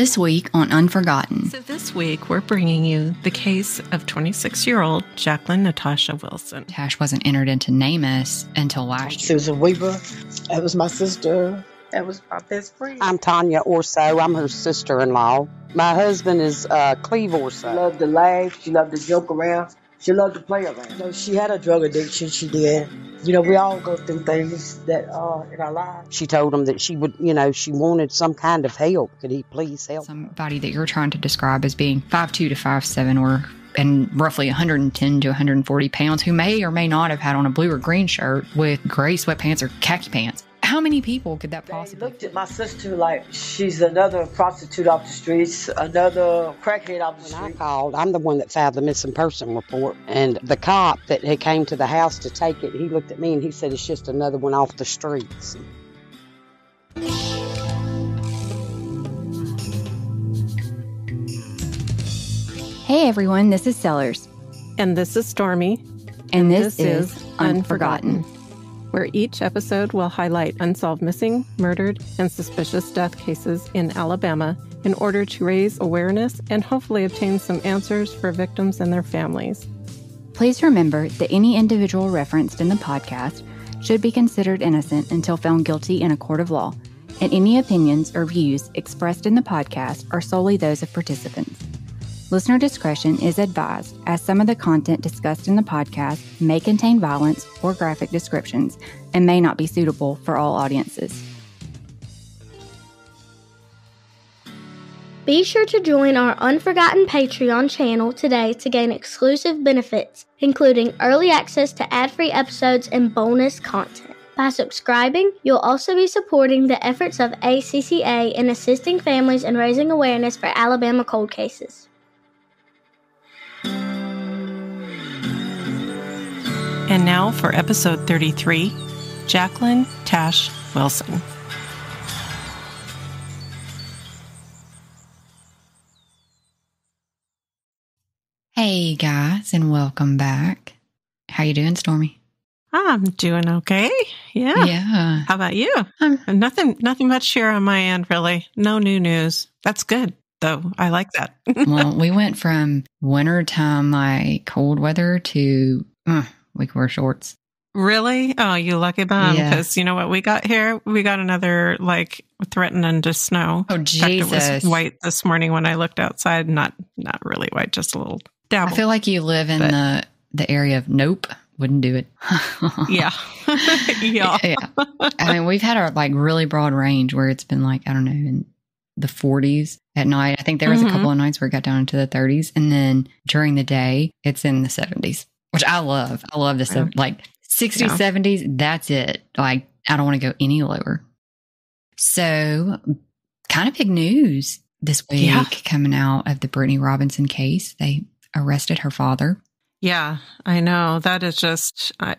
This week on Unforgotten. So this week, we're bringing you the case of 26-year-old Jacklen Natasha Wilson. Tash wasn't entered into NamUs until last year. Susan Weaver, that was my sister. That was my best friend. I'm Tanya Orso. I'm her sister-in-law. My husband is Cleve Orso. She loved to laugh. She loved to joke around. She loved to play around. You know, she had a drug addiction. She did. You know, we all go through things that in our lives. She told him that she would, she wanted some kind of help. Could he please help? Somebody that you're trying to describe as being 5'2" to 5'7" and roughly 110 to 140 pounds, who may or may not have had on a blue or green shirt with gray sweatpants or khaki pants. How many people could that possibly They looked at my sister like she's another prostitute off the streets, another crackhead off the street. When I called, I'm the one that filed the missing person report. And the cop that had came to the house to take it, he looked at me and he said, it's just another one off the streets. Hey everyone, this is Sellers. And this is Stormy. And this is Unforgotten, where each episode will highlight unsolved missing, murdered, and suspicious death cases in Alabama in order to raise awareness and hopefully obtain some answers for victims and their families. Please remember that any individual referenced in the podcast should be considered innocent until found guilty in a court of law, and any opinions or views expressed in the podcast are solely those of participants. Listener discretion is advised, as some of the content discussed in the podcast may contain violence or graphic descriptions and may not be suitable for all audiences. Be sure to join our Unforgotten Patreon channel today to gain exclusive benefits, including early access to ad-free episodes and bonus content. By subscribing, you'll also be supporting the efforts of ACCA in assisting families and raising awareness for Alabama cold cases. And now for episode 33, Jacklen Tash Wilson. Hey guys, and welcome back. How you doing, Stormy? I'm doing okay. Yeah. How about you? Nothing much here on my end, really. No new news. That's good, though. I like that. Well, we went from wintertime, like cold weather, to we could wear shorts. Really? Oh, you lucky bum. Yeah. Because you know what we got here? We got another, threatening to snow. Oh, Jesus. In fact, it was white this morning when I looked outside. Not really white, just a little dabble. I feel like you live in the area of nope. Wouldn't do it. Yeah. Yeah. I mean, we've had our really broad range where it's been in the 40s at night. I think there was a couple of nights where it got down into the 30s. And then during the day, it's in the 70s, which I love. I love this. 60s, 70s, that's it. I don't want to go any lower. So kind of big news this week coming out of the Brittany Robinson case. They arrested her father. Yeah, I know. That is just, I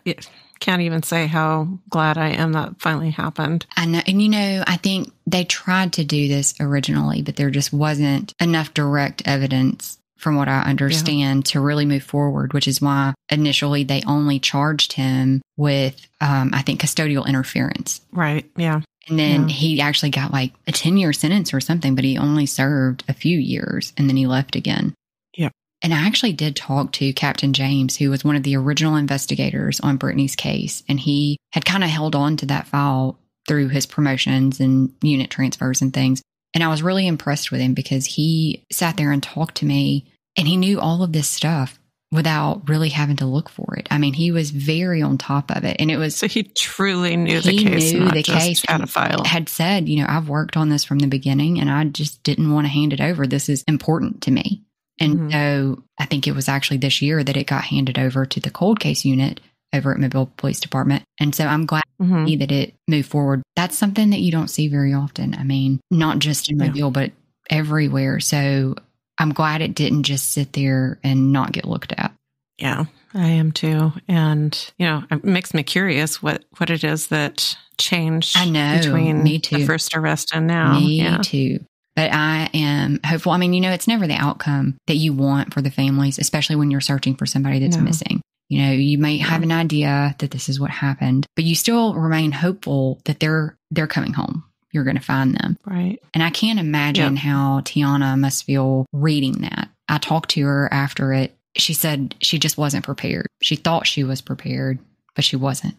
can't even say how glad I am that finally happened. I know. And, I think they tried to do this originally, but there just wasn't enough direct evidence, from what I understand, to really move forward, which is why initially they only charged him with, I think, custodial interference. Right, yeah. And then he actually got a 10-year sentence or something, but he only served a few years and then he left again. Yeah. And I actually did talk to Captain James, who was one of the original investigators on Brittany's case. And he had kind of held on to that file through his promotions and unit transfers and things. And I was really impressed with him because he sat there and talked to me and he knew all of this stuff without really having to look for it. I mean, he was very on top of it. And it was... So he truly knew the case, not just had a file. Had said, I've worked on this from the beginning and I just didn't want to hand it over. This is important to me. And so I think it was actually this year that it got handed over to the cold case unit over at Mobile Police Department. And so I'm glad that it moved forward. That's something that you don't see very often. I mean, not just in Mobile, but everywhere. So I'm glad it didn't just sit there and not get looked at. Yeah, I am too. And, it makes me curious what it is that changed between me too. The first arrest and now. Me too. But I am hopeful. I mean, it's never the outcome that you want for the families, especially when you're searching for somebody that's missing. You may have an idea that this is what happened, but you still remain hopeful that they're coming home. you're going to find them. Right. And I can't imagine how Tiana must feel reading that. I talked to her after it. She said she just wasn't prepared. She thought she was prepared, but she wasn't.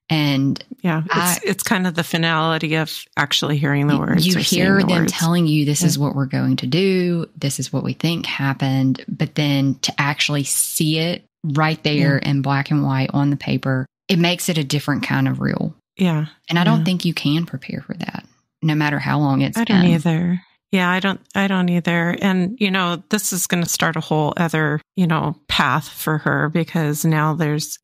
And yeah, it's kind of the finality of actually hearing the words. You hear them words. telling you this is what we're going to do. This is what we think happened. But then to actually see it right there in black and white on the paper, it makes it a different kind of real. Yeah. And I don't think you can prepare for that, no matter how long it's been. I don't either. Yeah, I don't either. And, this is going to start a whole other, path for her, because now there's,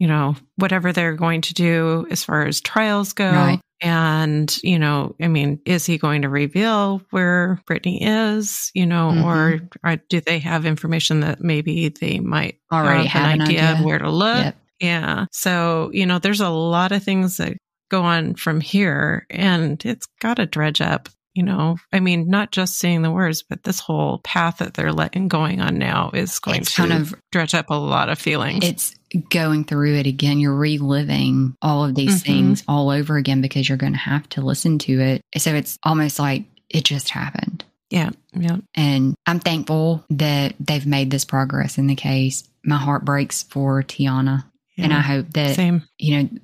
whatever they're going to do as far as trials go. Right. And, is he going to reveal where Brittany is, or do they have information that maybe they might already have an idea of where to look? Yep. Yeah. So, there's a lot of things that go on from here, and it's got to dredge up. Not just seeing the words, but this whole path that they're going on now is going to kind of dredge up a lot of feelings. It's going through it again. You're reliving all of these things all over again, because you're going to have to listen to it. So it's almost like it just happened. Yeah. Yeah. And I'm thankful that they've made this progress in the case. My heart breaks for Tiana. Yeah, and I hope that,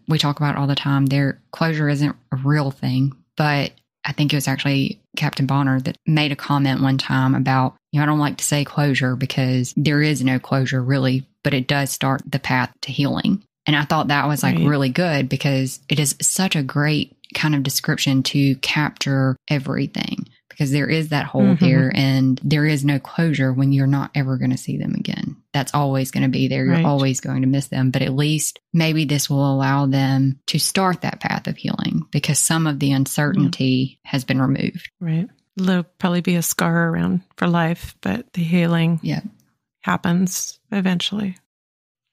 we talk about it all the time. Their closure isn't a real thing, but I think it was actually Captain Bonner that made a comment one time about, I don't like to say closure because there is no closure really, but it does start the path to healing. And I thought that was really good, because it is such a great kind of description to capture everything, because there is that hole there, and there is no closure when you're not ever going to see them again. That's always going to be there. You're always going to miss them. But at least maybe this will allow them to start that path of healing, because some of the uncertainty has been removed. Right. There'll probably be a scar around for life, but the healing happens eventually.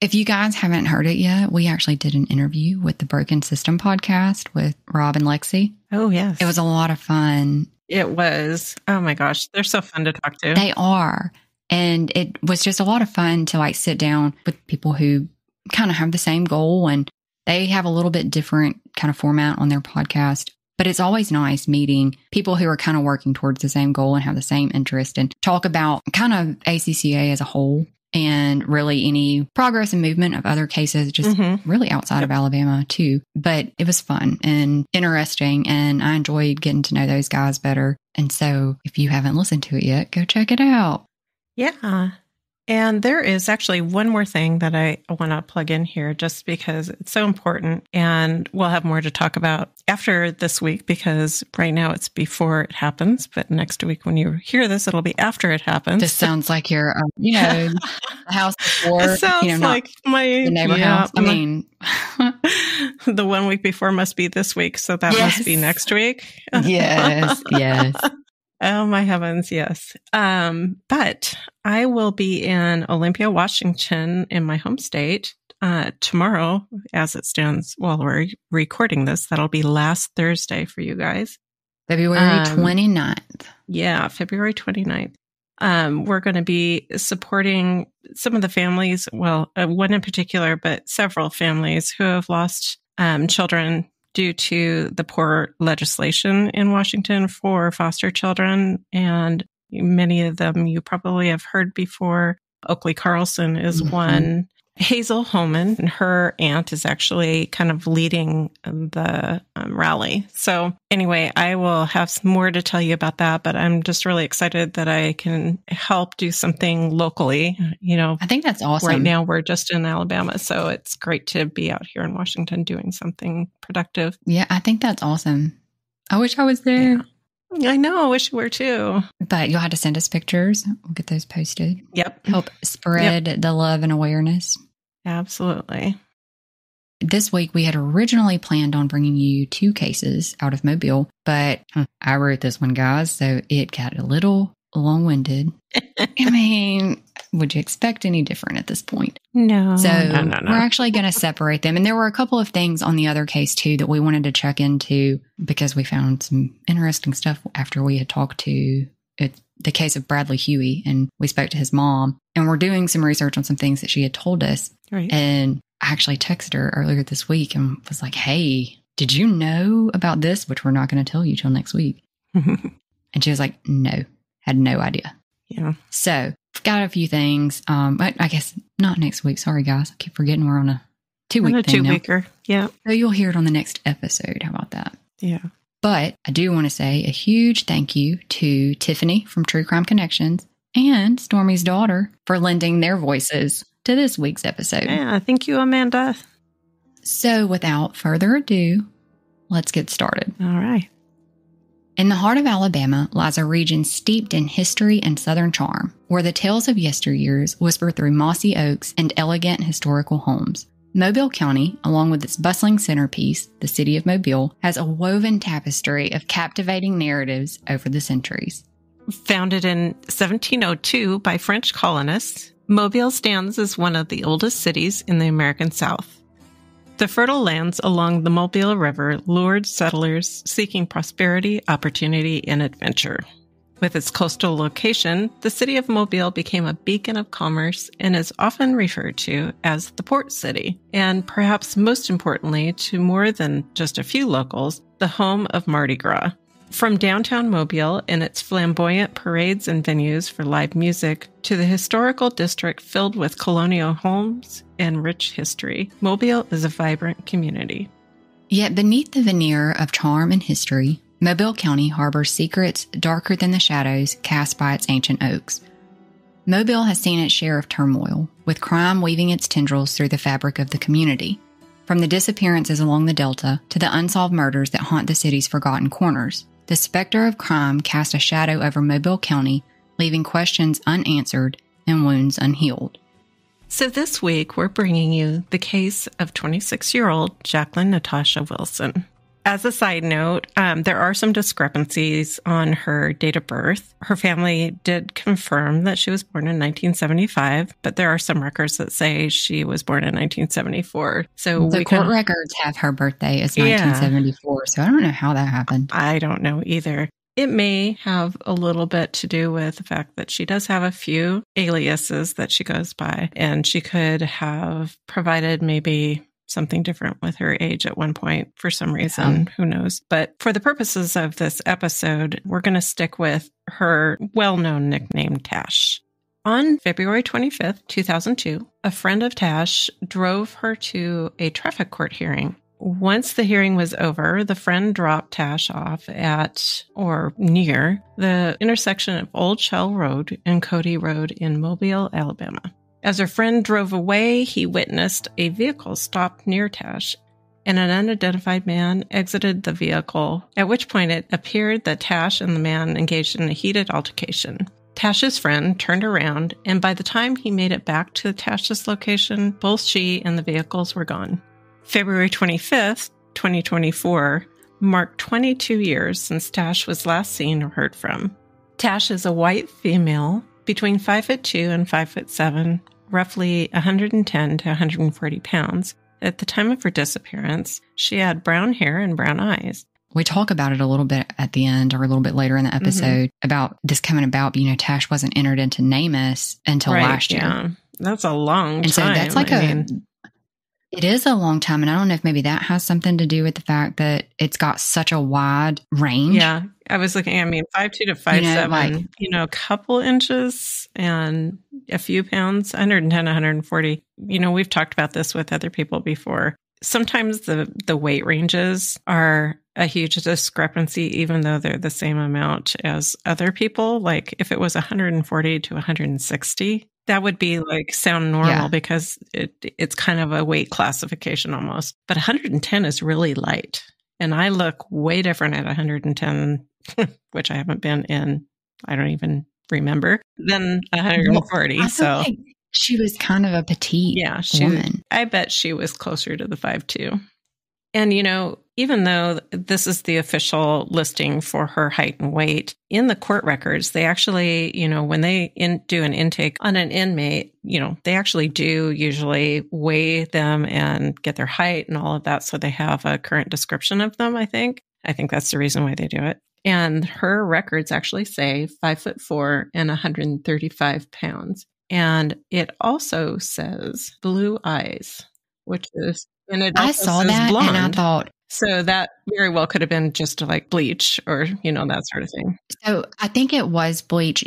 If you guys haven't heard it yet, we actually did an interview with the Broken System podcast with Rob and Lexi. Oh, yes. It was a lot of fun. It was. Oh, my gosh. They're so fun to talk to. They are. And it was just a lot of fun to sit down with people who kind of have the same goal, and they have a little bit different kind of format on their podcast. But it's always nice meeting people who are kind of working towards the same goal and have the same interest, and talk about kind of ACCA as a whole, and really any progress and movement of other cases, just really outside of Alabama too. But it was fun and interesting, and I enjoyed getting to know those guys better. And so if you haven't listened to it yet, go check it out. Yeah. And there is actually one more thing that I want to plug in here, just because it's so important, and we'll have more to talk about after this week, because right now it's before it happens, but next week when you hear this, it'll be after it happens. This sounds like your, the house before. It sounds like the neighbor house. I mean, the 1 week before must be this week, so that must be next week. Yes. Oh, my heavens, yes. But I will be in Olympia, Washington, in my home state tomorrow, as it stands while we're recording this. That'll be last Thursday for you guys. February 29th. Yeah, February 29th. We're going to be supporting some of the families, well, one in particular, but several families who have lost children due to the poor legislation in Washington for foster children. And many of them you probably have heard before. Oakley Carlson is one. Hazel Holman, and her aunt is actually kind of leading the rally. So anyway, I will have some more to tell you about that, but I'm just really excited that I can help do something locally. I think that's awesome. Right now we're just in Alabama, so it's great to be out here in Washington doing something productive. Yeah, I think that's awesome. I wish I was there. Yeah. I know. I wish you were too. But you'll have to send us pictures. We'll get those posted. Yep. Help spread the love and awareness. Absolutely. This week, we had originally planned on bringing you 2 cases out of Mobile, but I wrote this one, guys, so it got a little long-winded. I mean, would you expect any different at this point? No. So no. We're actually going to separate them. And there were a couple of things on the other case, too, that we wanted to check into, because we found some interesting stuff after we had talked to the case of Bradley Huey, and we spoke to his mom, and we're doing some research on some things that she had told us. Right. And I actually texted her earlier this week and was like, hey, did you know about this? Which we're not going to tell you till next week. And she was like, no, had no idea. Yeah. So got a few things. But I guess not next week. Sorry, guys. I keep forgetting we're on a 2-week thing now. 2-weeker. Yeah. So you'll hear it on the next episode. How about that? Yeah. But I do want to say a huge thank you to Tiffany from True Crime Connections and Stormy's daughter for lending their voices to this week's episode. Yeah. Thank you, Amanda. So without further ado, let's get started. All right. In the heart of Alabama lies a region steeped in history and Southern charm, where the tales of yesteryears whisper through mossy oaks and elegant historical homes. Mobile County, along with its bustling centerpiece, the city of Mobile, has a woven tapestry of captivating narratives over the centuries. Founded in 1702 by French colonists, Mobile stands as one of the oldest cities in the American South. The fertile lands along the Mobile River lured settlers seeking prosperity, opportunity, and adventure. With its coastal location, the city of Mobile became a beacon of commerce and is often referred to as the port city, and perhaps most importantly to more than just a few locals, the home of Mardi Gras. From downtown Mobile and its flamboyant parades and venues for live music to the historical district filled with colonial homes and rich history, Mobile is a vibrant community. Yet beneath the veneer of charm and history, Mobile County harbors secrets darker than the shadows cast by its ancient oaks. Mobile has seen its share of turmoil, with crime weaving its tendrils through the fabric of the community. From the disappearances along the Delta to the unsolved murders that haunt the city's forgotten corners, the specter of crime cast a shadow over Mobile County, leaving questions unanswered and wounds unhealed. So this week, we're bringing you the case of 26-year-old Jacklen Natasha Wilson. As a side note, there are some discrepancies on her date of birth. Her family did confirm that she was born in 1975, but there are some records that say she was born in 1974. So the court records have her birthday as 1974, so I don't know how that happened. I don't know either. It may have a little bit to do with the fact that she does have a few aliases that she goes by, and she could have provided maybe something different with her age at one point for some reason. Who knows? But for the purposes of this episode, we're going to stick with her well-known nickname, Tash. On February 25th, 2002, a friend of Tash drove her to a traffic court hearing. Once the hearing was over, the friend dropped Tash off at or near the intersection of Old Shell Road and Cody Road in Mobile, Alabama. As her friend drove away, he witnessed a vehicle stop near Tash, and an unidentified man exited the vehicle, at which point it appeared that Tash and the man engaged in a heated altercation. Tash's friend turned around, and by the time he made it back to Tash's location, both she and the vehicles were gone. February 25th, 2024, marked 22 years since Tash was last seen or heard from. Tash is a white female between 5'2" and 5'7", roughly 110 to 140 pounds. At the time of her disappearance, she had brown hair and brown eyes. We talk about it a little bit at the end or a little bit later in the episode about this coming about. But, Tash wasn't entered into NamUs until last year. Yeah. That's a long time. And so that's like it is a long time. And I don't know if maybe that has something to do with the fact that it's got such a wide range. Yeah. I was looking, 5'2" to 5'7", a couple inches and a few pounds, 110, 140. We've talked about this with other people before. Sometimes the weight ranges are a huge discrepancy, even though they're the same amount as other people. Like if it was 140 to 160, that would be sound normal because it's kind of a weight classification almost. But 110 is really light. And I look way different at 110, which I haven't been in, I don't even remember, than 140. Well, I feel like she was kind of a petite woman. I bet she was closer to the 5'2". And, even though this is the official listing for her height and weight, in the court records, they actually, when they do an intake on an inmate, they actually do usually weigh them and get their height and all of that. So they have a current description of them, I think. I think that's the reason why they do it. And her records actually say 5'4" and 135 pounds. And it also says blue eyes, which is, and it also I saw says that blonde. and I thought So that very well could have been just like bleach or, that sort of thing. So I think it was bleach.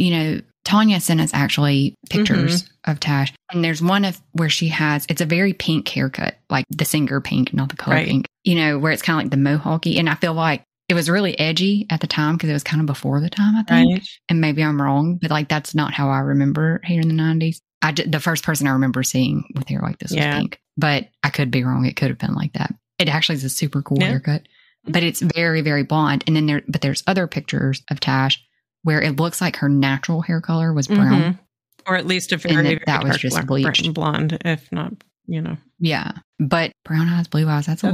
Tanya sent us actually pictures of Tash. And there's one of where she has, it's a very pink haircut, like the singer pink, not the color pink, where it's kind of like the mohawky. And I feel like it was really edgy at the time because it was kind of before the time, I think. Right. And maybe I'm wrong, but like that's not how I remember hair in the 90s. The first person I remember seeing with hair like this was pink. But I could be wrong. It could have been like that. It actually is a super cool haircut, but it's very, very blonde. And then there's other pictures of Tash where it looks like her natural hair color was brown. Or at least a very, that was just bleached. Blonde, if not, Yeah. But brown eyes, blue eyes, that's a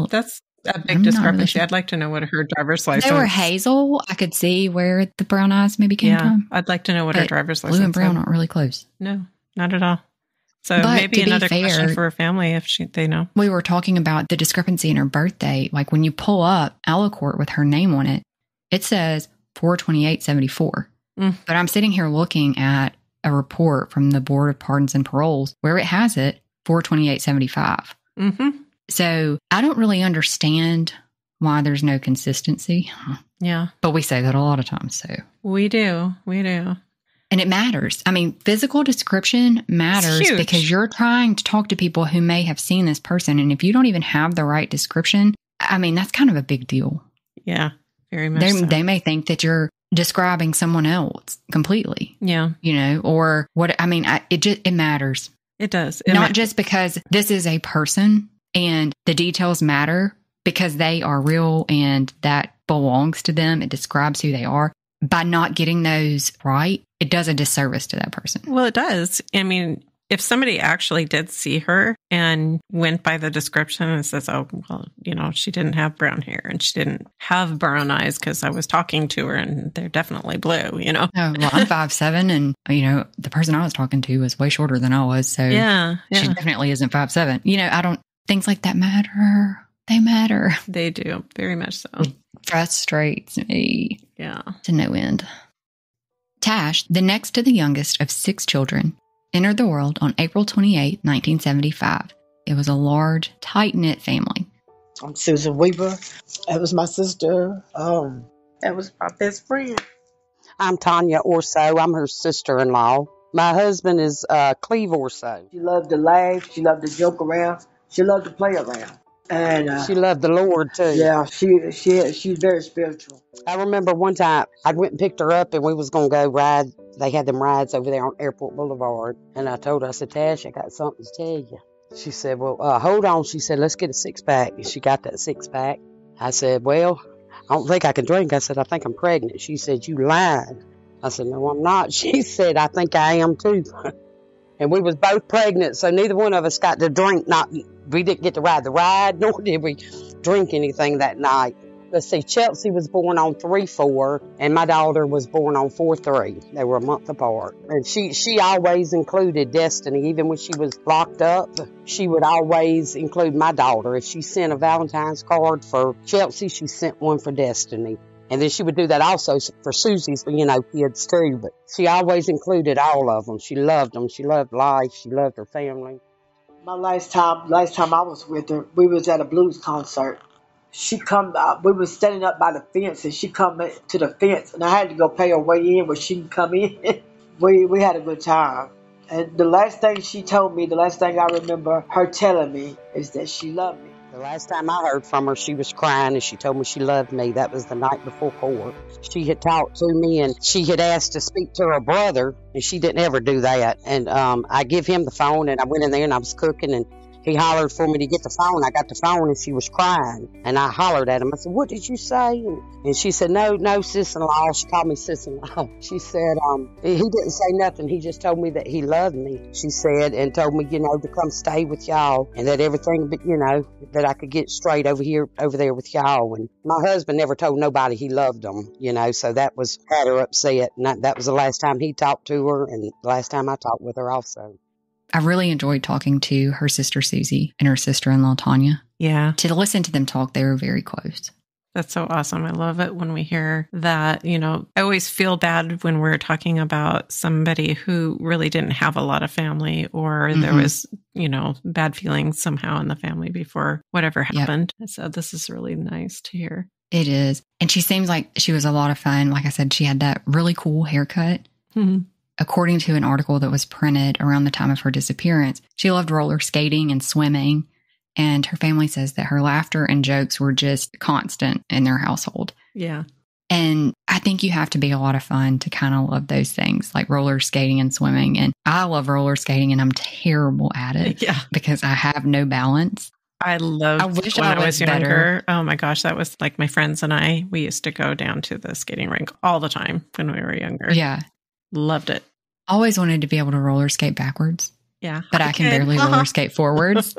big discrepancy. Really I'd like to know what her driver's license. They were hazel. I could see where the brown eyes maybe came from. I'd like to know what her driver's license blue and brown aren't really close. No, not at all. So maybe another question for a family if they know. We were talking about the discrepancy in her birthday. Like when you pull up Alicourt with her name on it, it says 4/28/74. But I'm sitting here looking at a report from the Board of Pardons and Paroles where it has it 4/28/75. So I don't really understand why there's no consistency. Yeah. But we say that a lot of times. So we do. And it matters. I mean, physical description matters because you're trying to talk to people who may have seen this person. And if you don't even have the right description, I mean, that's kind of a big deal. Yeah, very much so. They may think that you're describing someone else completely. Yeah. Or what, I mean, it matters. It does. Not just because this is a person and the details matter because they are real and that belongs to them. It describes who they are. By not getting those right, it does a disservice to that person. Well, it does. I mean, if somebody actually did see her and went by the description and says, oh, well, she didn't have brown hair and she didn't have brown eyes because I was talking to her and they're definitely blue, Oh, well, I'm 5'7", and, the person I was talking to was way shorter than I was. So she definitely isn't 5'7". Things like that matter. They matter. They do. Very much so. It frustrates me. Yeah. To no end. Tash, the next to the youngest of 6 children, entered the world on April 28, 1975. It was a large, tight-knit family. I'm Susan Weaver. That was my sister. That was my best friend. I'm Tanya Orso. I'm her sister-in-law. My husband is Cleve Orso. She loved to laugh. She loved to joke around. She loved to play around. And she loved the Lord, too. Yeah, she's very spiritual. I remember one time I went and picked her up and we was going to go ride. They had them rides over there on Airport Boulevard. And I told her, I said, Tash, I got something to tell you. She said, well, hold on. She said, let's get a 6-pack. And she got that 6-pack. I said, well, I don't think I can drink. I said, I think I'm pregnant. She said, you lying. I said, no, I'm not. She said, I think I am, too. And we was both pregnant, so neither one of us got to drink. We didn't get to ride the ride, nor did we drink anything that night. Let's see, Chelsea was born on 3/4, and my daughter was born on 4/3. They were a month apart. And she always included Destiny. Even when she was locked up, she would always include my daughter. If she sent a Valentine's card for Chelsea, she sent one for Destiny. And then she would do that also for Susie's, kids too. But she always included all of them. She loved them. She loved life. She loved her family. My last time I was with her, we was at a blues concert. She come, we was standing up by the fence, and she come to the fence, and I had to go pay her way in where she can come in. we had a good time. And the last thing she told me, the last thing I remember her telling me is that she loved me. The last time I heard from her, she was crying and she told me she loved me. That was the night before court. She had talked to me and she had asked to speak to her brother, and she didn't ever do that. And I give him the phone, and I went in there and I was cooking, and he hollered for me to get the phone. I got the phone and she was crying. And I hollered at him. I said, what did you say? And she said, no, sis-in-law. She called me sis-in-law. She said, he didn't say nothing. He just told me that he loved me, she said, and told me, to come stay with y'all, and that everything, that I could get straight over there with y'all. And my husband never told nobody he loved them, so that had her upset. And that was the last time he talked to her, and the last time I talked with her also. I really enjoyed talking to her sister Susie and her sister-in-law Tanya. Yeah. To listen to them talk, they were very close. That's so awesome. I love it when we hear that. I always feel bad when we're talking about somebody who really didn't have a lot of family, or there was, bad feelings somehow in the family before whatever happened. Yep. So this is really nice to hear. It is. And she seems like she was a lot of fun. Like I said, she had that really cool haircut. Mm-hmm. According to an article that was printed around the time of her disappearance, she loved roller skating and swimming. And her family says that her laughter and jokes were just constant in their household. Yeah. And I think you have to be a lot of fun to kind of love those things like roller skating and swimming. And I love roller skating and I'm terrible at it because I have no balance. I wish when I was younger. Oh my gosh, that was like my friends and I, we used to go down to the skating rink all the time when we were younger. Yeah. Loved it. Always wanted to be able to roller skate backwards. Yeah. But I can barely roller skate forwards.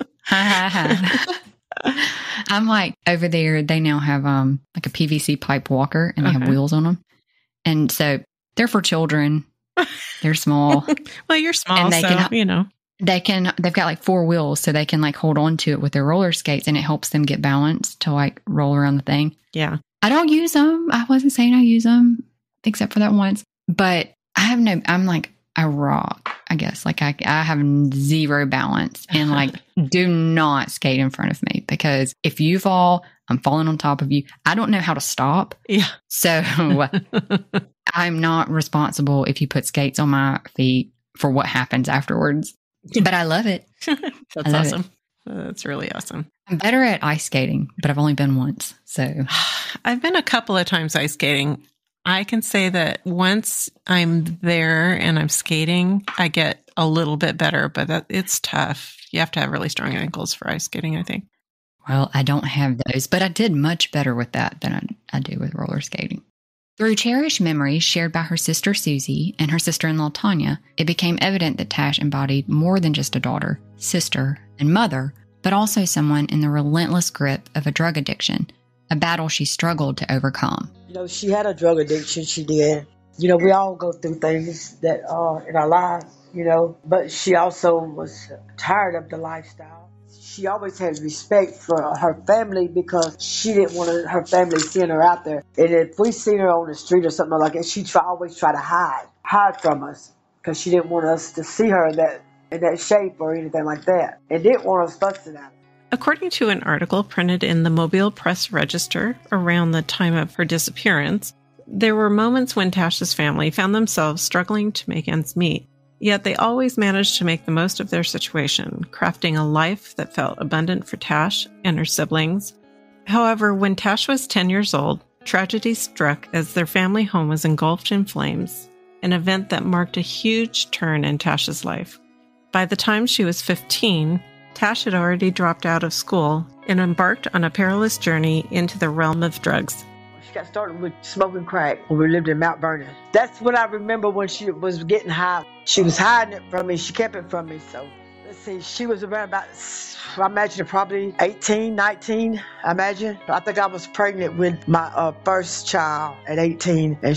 I'm like over there, they now have like a PVC pipe walker and they have wheels on them. And so they're for children. They're small. Well, you're small, and they've got like 4 wheels so they can like hold on to it with their roller skates and it helps them get balance to like roll around the thing. Yeah. I don't use them. I wasn't saying I use them except for that once, but I'm like a rock, I guess. Like I have zero balance and like do not skate in front of me because if you fall, I'm falling on top of you. I don't know how to stop. Yeah. So I'm not responsible if you put skates on my feet for what happens afterwards. But I love it. That's awesome. That's really awesome. I'm better at ice skating, but I've only been once. So I've been a couple of times ice skating. I can say that once I'm there and I'm skating, I get a little bit better, but it's tough. You have to have really strong ankles for ice skating, I think. Well, I don't have those, but I did much better with that than I do with roller skating. Through cherished memories shared by her sister Susie and her sister-in-law Tanya, it became evident that Tash embodied more than just a daughter, sister, and mother, but also someone in the relentless grip of a drug addiction, a battle she struggled to overcome. She had a drug addiction, she did. We all go through things that are in our lives, but she also was tired of the lifestyle. She always had respect for her family because she didn't want her family seeing her out there. And if we seen her on the street or something like that, she'd always try to hide from us because she didn't want us to see her in that shape or anything like that. And didn't want us fussing at her. According to an article printed in the Mobile Press Register around the time of her disappearance, there were moments when Tash's family found themselves struggling to make ends meet. Yet they always managed to make the most of their situation, crafting a life that felt abundant for Tash and her siblings. However, when Tash was 10 years old, tragedy struck as their family home was engulfed in flames, an event that marked a huge turn in Tash's life. By the time she was 15, Tash had already dropped out of school and embarked on a perilous journey into the realm of drugs. She got started with smoking crack when we lived in Mount Vernon. That's when I remember when she was getting high. She was hiding it from me. She kept it from me. So, let's see, she was around about, I imagine, probably 18, 19, I imagine. I think I was pregnant with my first child at 18, and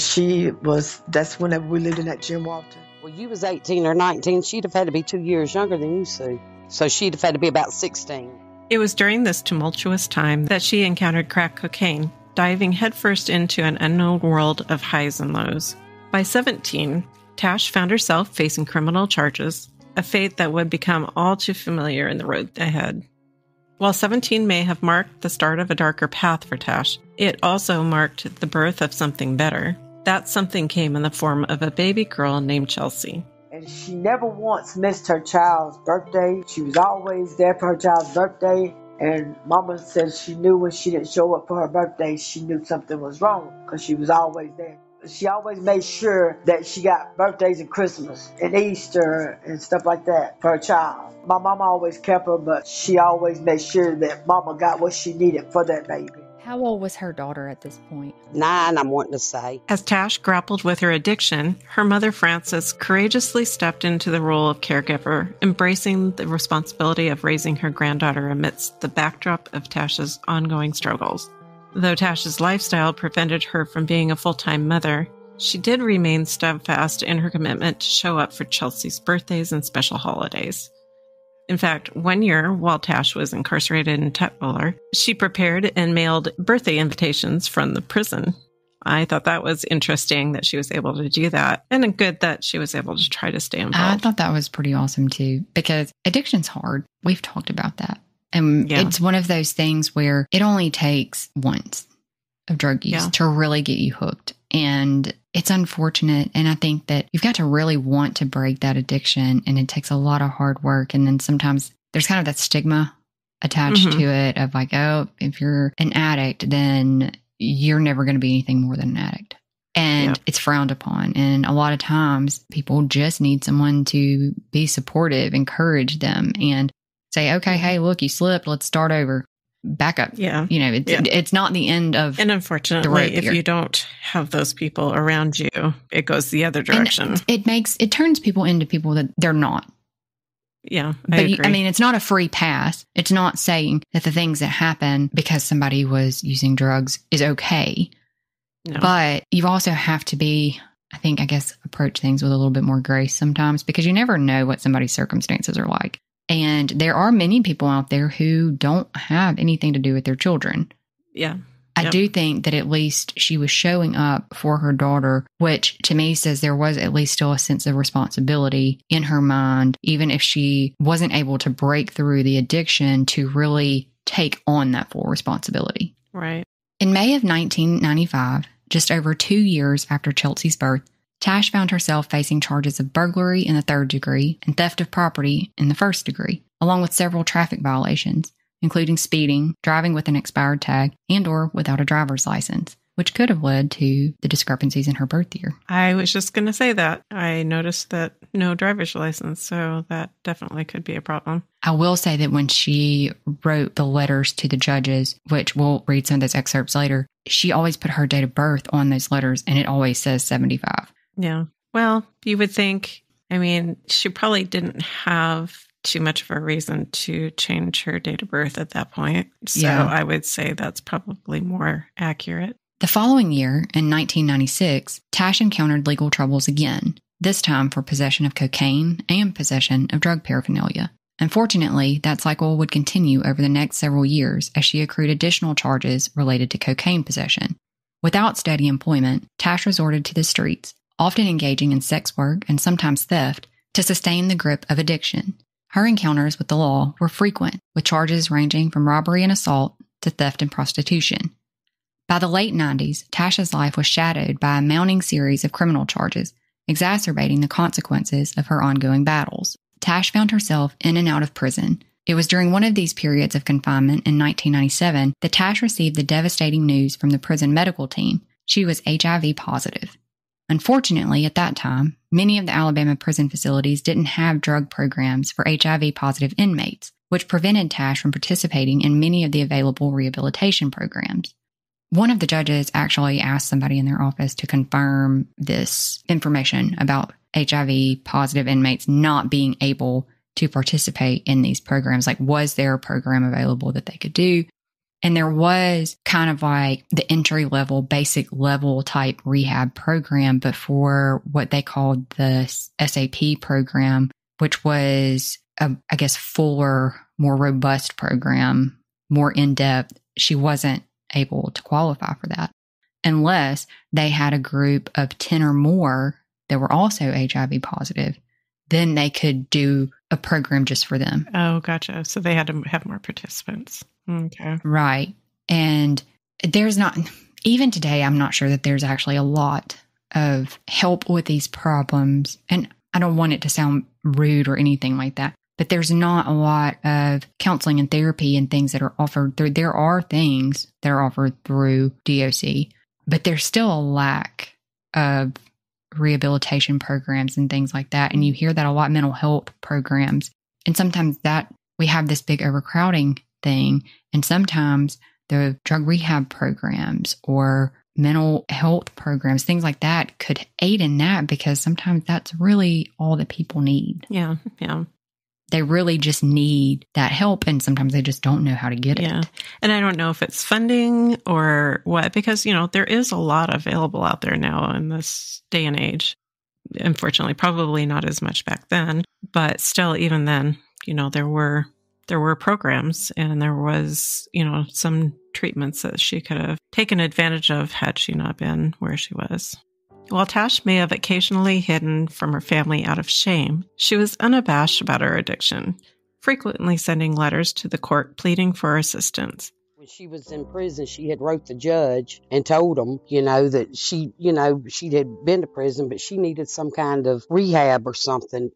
that's whenever we lived in that Jim Walton. Well, you was 18 or 19. She'd have had to be 2 years younger than you, Sue. So she'd have had to be about 16. It was during this tumultuous time that she encountered crack cocaine, diving headfirst into an unknown world of highs and lows. By 17, Tash found herself facing criminal charges, a fate that would become all too familiar in the road ahead. While 17 may have marked the start of a darker path for Tash, it also marked the birth of something better. That something came in the form of a baby girl named Chelsea. And she never once missed her child's birthday. She was always there for her child's birthday. And Mama said she knew when she didn't show up for her birthday, she knew something was wrong because she was always there. She always made sure that she got birthdays and Christmas and Easter and stuff like that for her child. My mama always kept her, but she always made sure that Mama got what she needed for that baby. How old was her daughter at this point? 9, I'm wanting to say. As Tash grappled with her addiction, her mother Frances courageously stepped into the role of caregiver, embracing the responsibility of raising her granddaughter amidst the backdrop of Tash's ongoing struggles. Though Tash's lifestyle prevented her from being a full-time mother, she did remain steadfast in her commitment to show up for Chelsea's birthdays and special holidays. In fact, one year while Tash was incarcerated in Tutwiler, she prepared and mailed birthday invitations from the prison. I thought that was interesting that she was able to do that, and good that she was able to try to stay involved. I thought that was pretty awesome too, because addiction's hard. We've talked about that. And it's one of those things where it only takes once of drug use to really get you hooked. And it's unfortunate. And I think that you've got to really want to break that addiction, and it takes a lot of hard work. And then sometimes there's kind of that stigma attached to it of like, oh, if you're an addict, then you're never going to be anything more than an addict. And it's frowned upon. And a lot of times people just need someone to be supportive, encourage them, and say, okay, hey, look, you slipped. Let's start over. Back up. Yeah. You know, it's not the end of And unfortunately, if you don't have those people around you, it goes the other direction. And it turns people into people that they're not. Yeah. I mean, it's not a free pass. It's not saying that the things that happen because somebody was using drugs is okay. No. But you also have to be, I guess, approach things with a little bit more grace sometimes, because you never know what somebody's circumstances are like. And there are many people out there who don't have anything to do with their children. Yeah. I do think that at least she was showing up for her daughter, which to me says there was at least still a sense of responsibility in her mind, even if she wasn't able to break through the addiction, to really take on that full responsibility. Right. In May of 1995, just over 2 years after Chelsea's birth, Tash found herself facing charges of burglary in the 3rd degree and theft of property in the 1st degree, along with several traffic violations, including speeding, driving with an expired tag, and/or without a driver's license, which could have led to the discrepancies in her birth year. I was just going to say that. I noticed that no driver's license, so that definitely could be a problem. I will say that when she wrote the letters to the judges, which we'll read some of those excerpts later, she always put her date of birth on those letters, and it always says 75. Yeah. Well, you would think, she probably didn't have too much of a reason to change her date of birth at that point. So I would say that's probably more accurate. The following year, in 1996, Tash encountered legal troubles again, this time for possession of cocaine and possession of drug paraphernalia. Unfortunately, that cycle would continue over the next several years as she accrued additional charges related to cocaine possession. Without steady employment, Tash resorted to the streets, often engaging in sex work and sometimes theft, to sustain the grip of addiction. Her encounters with the law were frequent, with charges ranging from robbery and assault to theft and prostitution. By the late 90s, Tash's life was shadowed by a mounting series of criminal charges, exacerbating the consequences of her ongoing battles. Tash found herself in and out of prison. It was during one of these periods of confinement in 1997 that Tash received the devastating news from the prison medical team. She was HIV positive. Unfortunately, at that time, many of the Alabama prison facilities didn't have drug programs for HIV-positive inmates, which prevented Tash from participating in many of the available rehabilitation programs. One of the judges actually asked somebody in their office to confirm this information about HIV-positive inmates not being able to participate in these programs. Like, was there a program available that they could do? And there was kind of like the entry-level, basic level type rehab program, but for what they called the SAP program, which was, fuller, more robust program, more in-depth. She wasn't able to qualify for that unless they had a group of 10 or more that were also HIV positive. Then they could do a program just for them. Oh, gotcha. So they had to have more participants. Okay. Right. And there's not, even today, I'm not sure that there's actually a lot of help with these problems. And I don't want it to sound rude or anything like that, but there's not a lot of counseling and therapy and things that are offered through. There are things that are offered through DOC, but there's still a lack of rehabilitation programs and things like that. And you hear that a lot, mental health programs. And sometimes that we have this big overcrowding thing. And sometimes the drug rehab programs or mental health programs, things like that could aid in that, because sometimes that's really all that people need. Yeah. Yeah. They really just need that help, and sometimes they just don't know how to get it. And I don't know if it's funding or what, because, there is a lot available out there now in this day and age. Unfortunately, probably not as much back then, but still, even then, there were programs and there was, some treatments that she could have taken advantage of had she not been where she was. While Tash may have occasionally hidden from her family out of shame, she was unabashed about her addiction, frequently sending letters to the court pleading for assistance. When she was in prison, she had wrote the judge and told him, that she had been to prison, but she needed some kind of rehab or something.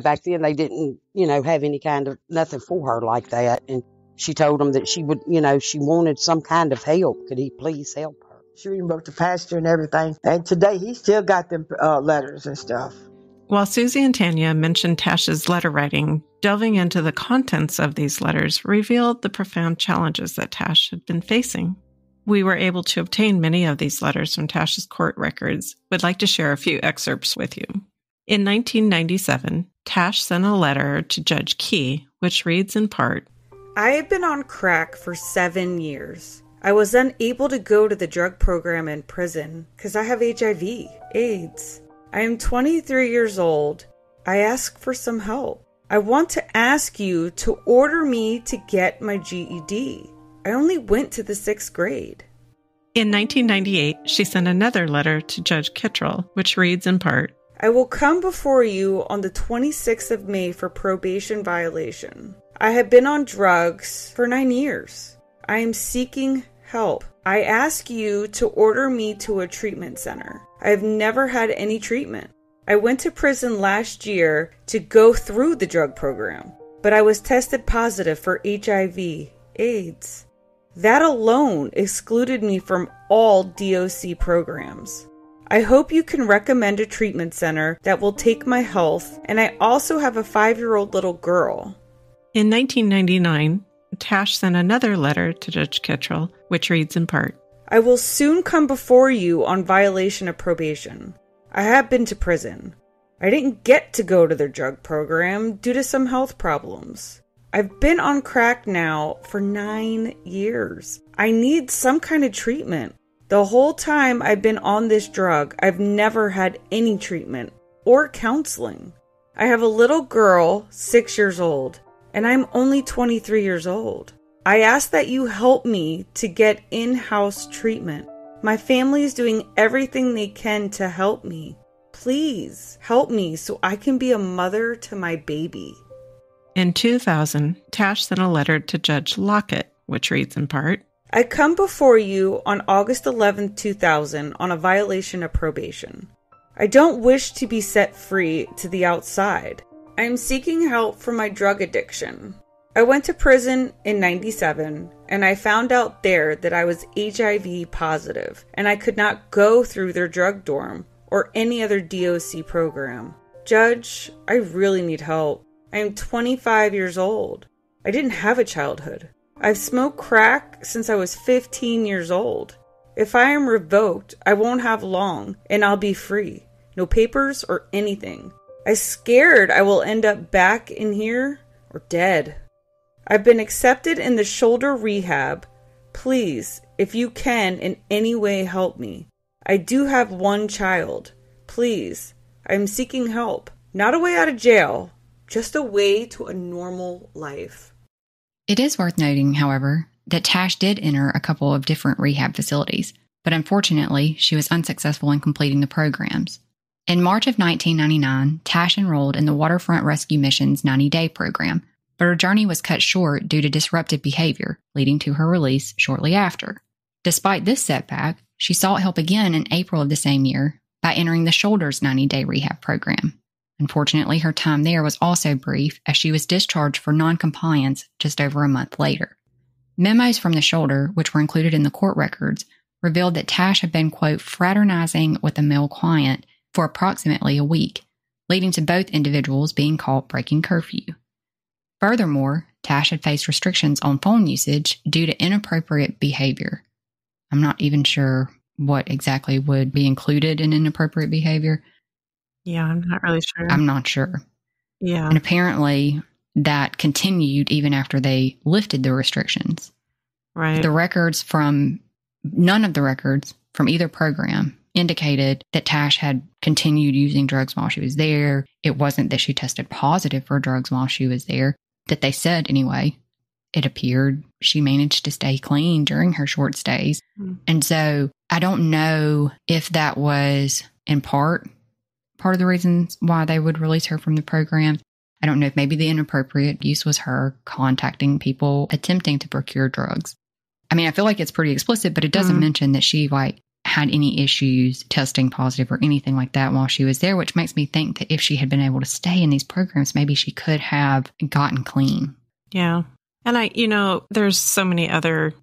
Back then they didn't, have any kind of nothing for her like that. And she told him that she would, she wanted some kind of help. Could he please help her? She even wrote the pastor and everything. And today he still got them letters and stuff. While Susie and Tanya mentioned Tash's letter writing, delving into the contents of these letters revealed the profound challenges that Tash had been facing. We were able to obtain many of these letters from Tash's court records. Would like to share a few excerpts with you. In 1997, Tash sent a letter to Judge Key, which reads in part, I have been on crack for 7 years. I was unable to go to the drug program in prison because I have HIV, AIDS. I am 23 years old. I ask for some help. I want to ask you to order me to get my GED. I only went to the 6th grade. In 1998, she sent another letter to Judge Kittrell, which reads in part, I will come before you on the 26th of May for probation violation. I have been on drugs for 9 years. I am seeking help. I ask you to order me to a treatment center. I have never had any treatment. I went to prison last year to go through the drug program, but I was tested positive for HIV, AIDS. That alone excluded me from all DOC programs. I hope you can recommend a treatment center that will take my health, and I also have a 5-year-old little girl. In 1999, Tash sent another letter to Judge Kittrell, which reads in part, I will soon come before you on violation of probation. I have been to prison. I didn't get to go to their drug program due to some health problems. I've been on crack now for 9 years. I need some kind of treatment. The whole time I've been on this drug, I've never had any treatment or counseling. I have a little girl, 6 years old, and I'm only 23 years old. I ask that you help me to get in-house treatment. My family is doing everything they can to help me. Please help me so I can be a mother to my baby. In 2000, Tash sent a letter to Judge Lockett, which reads in part, I come before you on August 11, 2000 on a violation of probation. I don't wish to be set free to the outside. I am seeking help for my drug addiction. I went to prison in 97 and I found out there that I was HIV positive and I could not go through their drug dorm or any other DOC program. Judge, I really need help. I am 25 years old. I didn't have a childhood. I've smoked crack since I was 15 years old. If I am revoked, I won't have long and I'll be free. No papers or anything. I'm scared I will end up back in here or dead. I've been accepted in the shoulder rehab. Please, if you can in any way help me. I do have one child. Please, I'm seeking help. Not a way out of jail, just a way to a normal life. It is worth noting, however, that Tash did enter a couple of different rehab facilities, but unfortunately, she was unsuccessful in completing the programs. In March of 1999, Tash enrolled in the Waterfront Rescue Mission's 90-day program, but her journey was cut short due to disruptive behavior, leading to her release shortly after. Despite this setback, she sought help again in April of the same year by entering the Shoulders 90-day rehab program. Unfortunately, her time there was also brief, as she was discharged for non-compliance just over a month later. Memos from the Shoulder, which were included in the court records, revealed that Tash had been, quote, fraternizing with a male client for approximately a week, leading to both individuals being caught breaking curfew. Furthermore, Tash had faced restrictions on phone usage due to inappropriate behavior. I'm not even sure what exactly would be included in inappropriate behavior. Yeah, I'm not really sure. I'm not sure. Yeah. And apparently that continued even after they lifted the restrictions. Right. None of the records from either program indicated that Tash had continued using drugs while she was there. It wasn't that she tested positive for drugs while she was there. that they said anyway, it appeared she managed to stay clean during her short stays. And so I don't know if that was in part of the reasons why they would release her from the program. I don't know if maybe the inappropriate use was her contacting people attempting to procure drugs. I mean, I feel like it's pretty explicit, but it doesn't mention that she had any issues testing positive or anything like that while she was there, which makes me think that if she had been able to stay in these programs, maybe she could have gotten clean. Yeah. And there's so many other,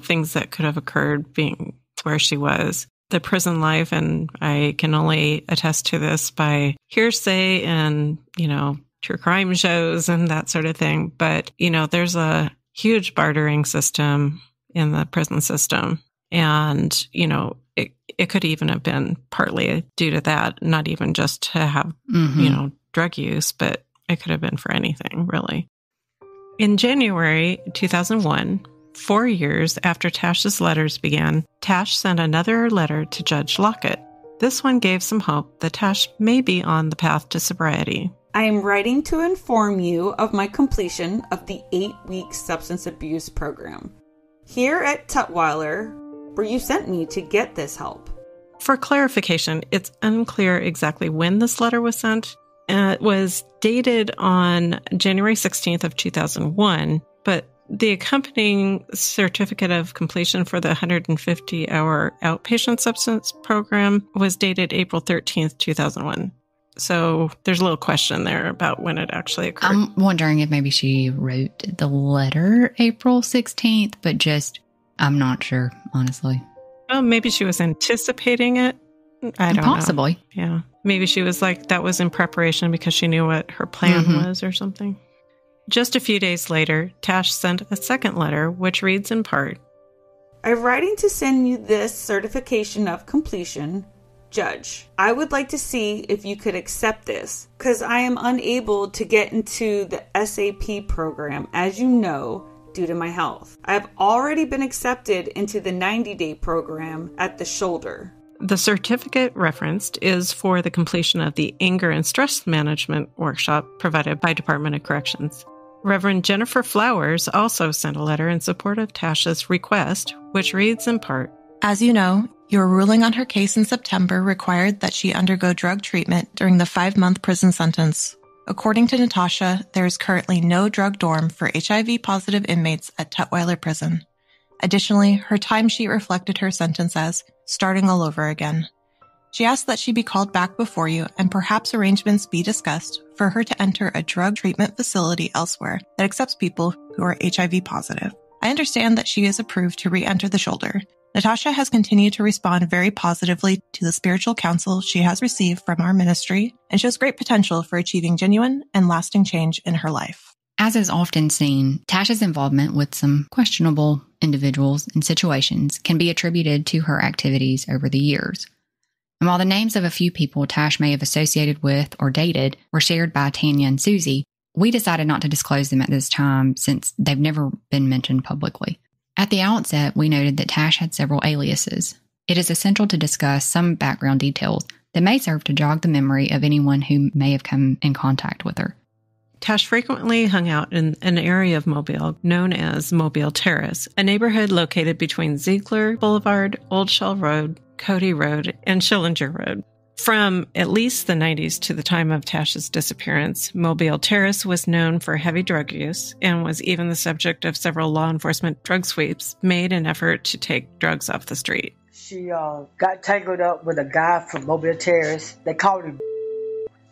things that could have occurred being where she was. The prison life, and I can only attest to this by hearsay and, true crime shows and that sort of thing. But, there's a huge bartering system in the prison system. And, it could even have been partly due to that, not even just to have, drug use, but it could have been for anything, really. In January 2001, 4 years after Tash's letters began, Tash sent another letter to Judge Lockett. This one gave some hope that Tash may be on the path to sobriety. I am writing to inform you of my completion of the 8-week substance abuse program. Here at Tutwiler, where you sent me to get this help. For clarification, it's unclear exactly when this letter was sent. It was dated on January 16th of 2001, but the accompanying certificate of completion for the 150-hour outpatient substance program was dated April 13th, 2001. So there's a little question there about when it actually occurred. I'm wondering if maybe she wrote the letter April 16th, but I'm not sure, honestly. Well, maybe she was anticipating it. I don't know. Possibly. Yeah. Maybe she was that was in preparation because she knew what her plan was or something. Just a few days later, Tash sent a second letter, which reads in part, I'm writing to send you this certification of completion. Judge, I would like to see if you could accept this, because I am unable to get into the SAP program, as you know, due to my health. I have already been accepted into the 90-day program at the shoulder. The certificate referenced is for the completion of the anger and stress management workshop provided by Department of Corrections. Reverend Jennifer Flowers also sent a letter in support of Tash's request, which reads in part, As you know, your ruling on her case in September required that she undergo drug treatment during the 5-month prison sentence. According to Natasha, there is currently no drug dorm for HIV-positive inmates at Tutwiler Prison. Additionally, her timesheet reflected her sentence as starting all over again. She asked that she be called back before you and perhaps arrangements be discussed for her to enter a drug treatment facility elsewhere that accepts people who are HIV positive. I understand that she is approved to re-enter the shoulder. Natasha has continued to respond very positively to the spiritual counsel she has received from our ministry and shows great potential for achieving genuine and lasting change in her life. As is often seen, Tash's involvement with some questionable individuals and situations can be attributed to her activities over the years. And while the names of a few people Tash may have associated with or dated were shared by Tanya and Susie, we decided not to disclose them at this time since they've never been mentioned publicly. At the outset, we noted that Tash had several aliases. It is essential to discuss some background details that may serve to jog the memory of anyone who may have come in contact with her. Tash frequently hung out in an area of Mobile known as Mobile Terrace, a neighborhood located between Ziegler Boulevard, Old Shell Road, Cody Road, and Schillinger Road. From at least the 90s to the time of Tash's disappearance, Mobile Terrace was known for heavy drug use and was even the subject of several law enforcement drug sweeps made in an effort to take drugs off the street. She got tangled up with a guy from Mobile Terrace. They called him,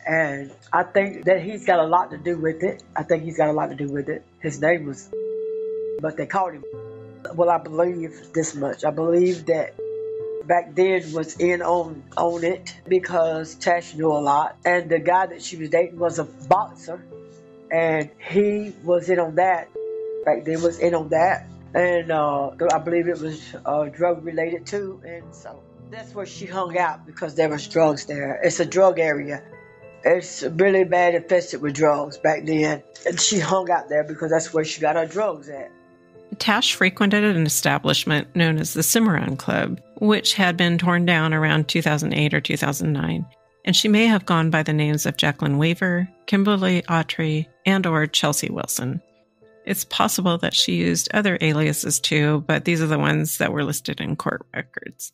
and I think that he's got a lot to do with it. His name was, but they called him. Well, I believe this much. I believe that back then was in on it because Tash knew a lot. And the guy that she was dating was a boxer, and he was in on that. Back then was in on that. And I believe it was drug related too. And so that's where she hung out because there was drugs there. It's a drug area. It's really bad infested with drugs back then. And she hung out there because that's where she got her drugs at. Tash frequented an establishment known as the Cimarron Club, which had been torn down around 2008 or 2009. and she may have gone by the names of Jacqueline Weaver, Kimberly Autry, and or Chelsea Wilson. It's possible that she used other aliases too, but these are the ones that were listed in court records.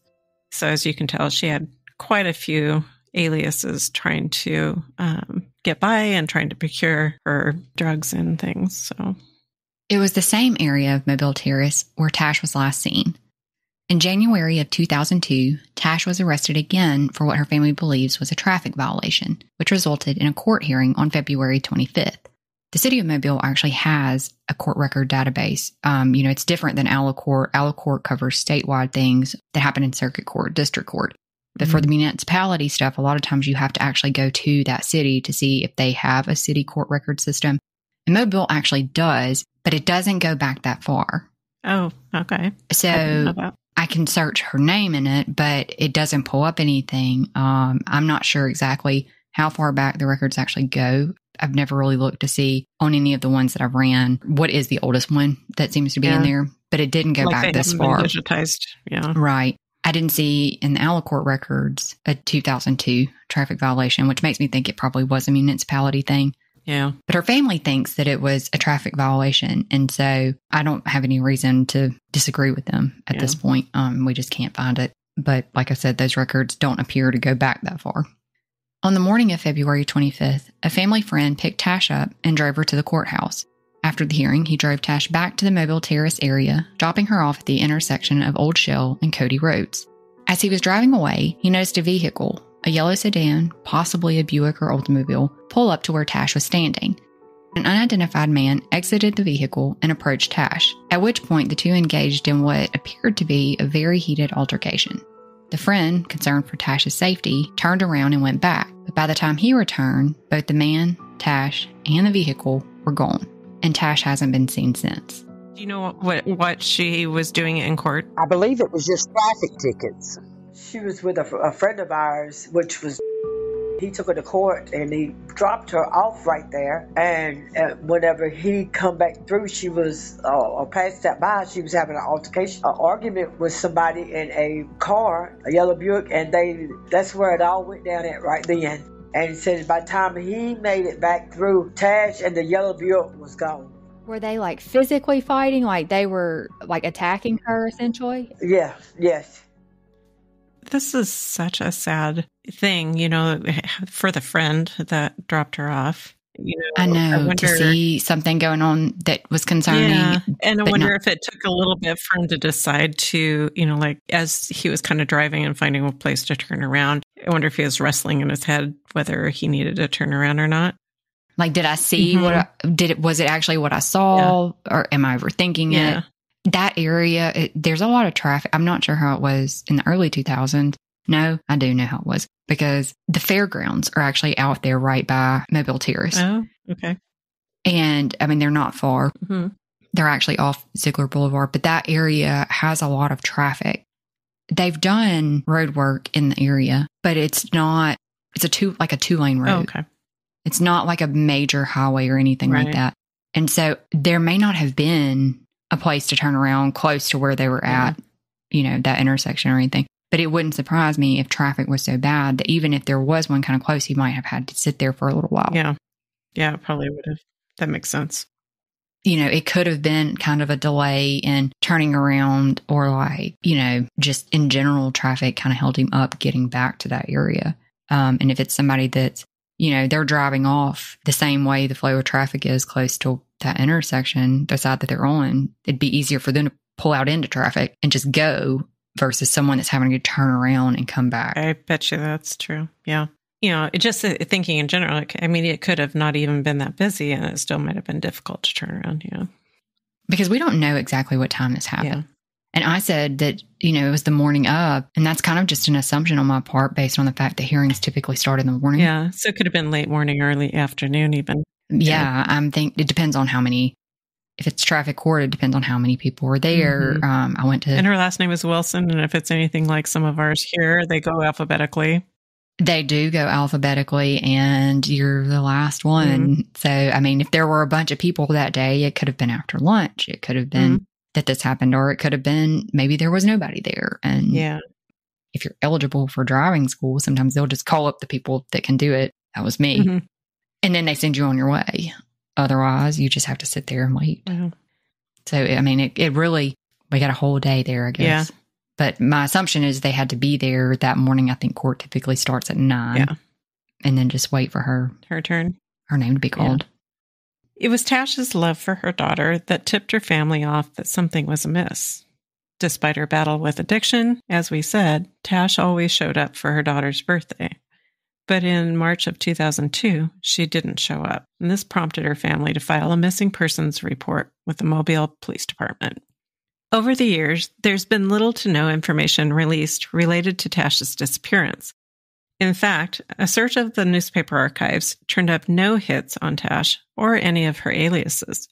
So as you can tell, she had quite a few aliases trying to get by and trying to procure her drugs and things. So it was the same area of Mobile Terrace where Tash was last seen. In January of 2002, Tash was arrested again for what her family believes was a traffic violation, which resulted in a court hearing on February 25th. The city of Mobile actually has a court record database. It's different than Alacourt. Alacourt covers statewide things that happen in circuit court, district court. But for the municipality stuff, a lot of times you have to actually go to that city to see if they have a city court record system. And Mobile actually does, but it doesn't go back that far. Oh, okay. So I can search her name in it, but it doesn't pull up anything. I'm not sure exactly how far back the records actually go. I've never really looked to see on any of the ones that I've ran what is the oldest one that seems to be in there, but it didn't go back this far. Digitized, yeah. Right. I didn't see in the Alacourt records a 2002 traffic violation, which makes me think it probably was a municipality thing. Yeah. But her family thinks that it was a traffic violation. And so I don't have any reason to disagree with them at this point. We just can't find it. But like I said, those records don't appear to go back that far. On the morning of February 25th, a family friend picked Tash up and drove her to the courthouse. After the hearing, he drove Tash back to the Mobile Terrace area, dropping her off at the intersection of Old Shell and Cody Roads. As he was driving away, he noticed a vehicle, a yellow sedan, possibly a Buick or Oldsmobile, pull up to where Tash was standing. An unidentified man exited the vehicle and approached Tash, at which point the two engaged in what appeared to be a very heated altercation. The friend, concerned for Tash's safety, turned around and went back, but by the time he returned, both the man, Tash, and the vehicle were gone, and Tash hasn't been seen since. Do you know what she was doing in court? I believe it was just traffic tickets. She was with a friend of ours, which was, he took her to court and he dropped her off right there. And whenever he come back through, she was, or passed that by, she was having an altercation, an argument with somebody in a car, a yellow Buick, and that's where it all went down at right then. And he said by the time he made it back through, Tash and the yellow Buick was gone. Were they like physically fighting? Like they were like attacking her essentially? Yeah, yes. This is such a sad thing, for the friend that dropped her off. I know, to see something going on that was concerning. Yeah, and I wonder if it took a little bit for him to decide to, as he was kind of driving and finding a place to turn around, I wonder if he was wrestling in his head whether he needed to turn around or not. Like, did I see was it actually what I saw, or am I overthinking it? That area, there's a lot of traffic. I'm not sure how it was in the early 2000s. No, I do know how it was because the fairgrounds are actually out there right by Mobile Terrace. Oh, okay. And I mean, they're not far. Mm-hmm. They're actually off Ziegler Boulevard, but that area has a lot of traffic. They've done road work in the area, but it's a 2-lane road. Oh, okay. It's not like a major highway or anything like that. And so there may not have been a place to turn around close to where they were at, that intersection or anything. But it wouldn't surprise me if traffic was so bad that even if there was one kind of close, he might have had to sit there for a little while. Yeah. Yeah, it probably would have. That makes sense. It could have been kind of a delay in turning around or just in general traffic kind of held him up getting back to that area. And if it's somebody that's, they're driving off the same way the flow of traffic is close to that intersection, the side that they're on, it'd be easier for them to pull out into traffic and just go versus someone that's having to turn around and come back. I bet you that's true. Yeah. Just thinking in general, it could have not even been that busy and it still might have been difficult to turn around. Yeah. Because we don't know exactly what time this happened. Yeah. And I said that, it was the morning of, and that's kind of just an assumption on my part based on the fact that hearings typically start in the morning. Yeah. So it could have been late morning, early afternoon even. Yeah. It depends on how many, if it's traffic court, it depends on how many people were there. Mm-hmm. I went to... And her last name is Wilson. And if it's anything like some of ours here, they go alphabetically. They do go alphabetically, and you're the last one. Mm-hmm. So, if there were a bunch of people that day, it could have been after lunch. It could have been that this happened, or it could have been maybe there was nobody there. And if you're eligible for driving school, sometimes they'll just call up the people that can do it. That was me. Mm-hmm. And then they send you on your way. Otherwise, you just have to sit there and wait. Wow. So, I mean, it really, we got a whole day there, I guess. Yeah. But my assumption is they had to be there that morning. I think court typically starts at 9. Yeah. And then just wait for her turn. Her name to be called. Yeah. It was Tash's love for her daughter that tipped her family off that something was amiss. Despite her battle with addiction, as we said, Tash always showed up for her daughter's birthday. But in March of 2002, she didn't show up, and this prompted her family to file a missing persons report with the Mobile Police Department. Over the years, there's been little to no information released related to Tash's disappearance. In fact, a search of the newspaper archives turned up no hits on Tash or any of her aliases.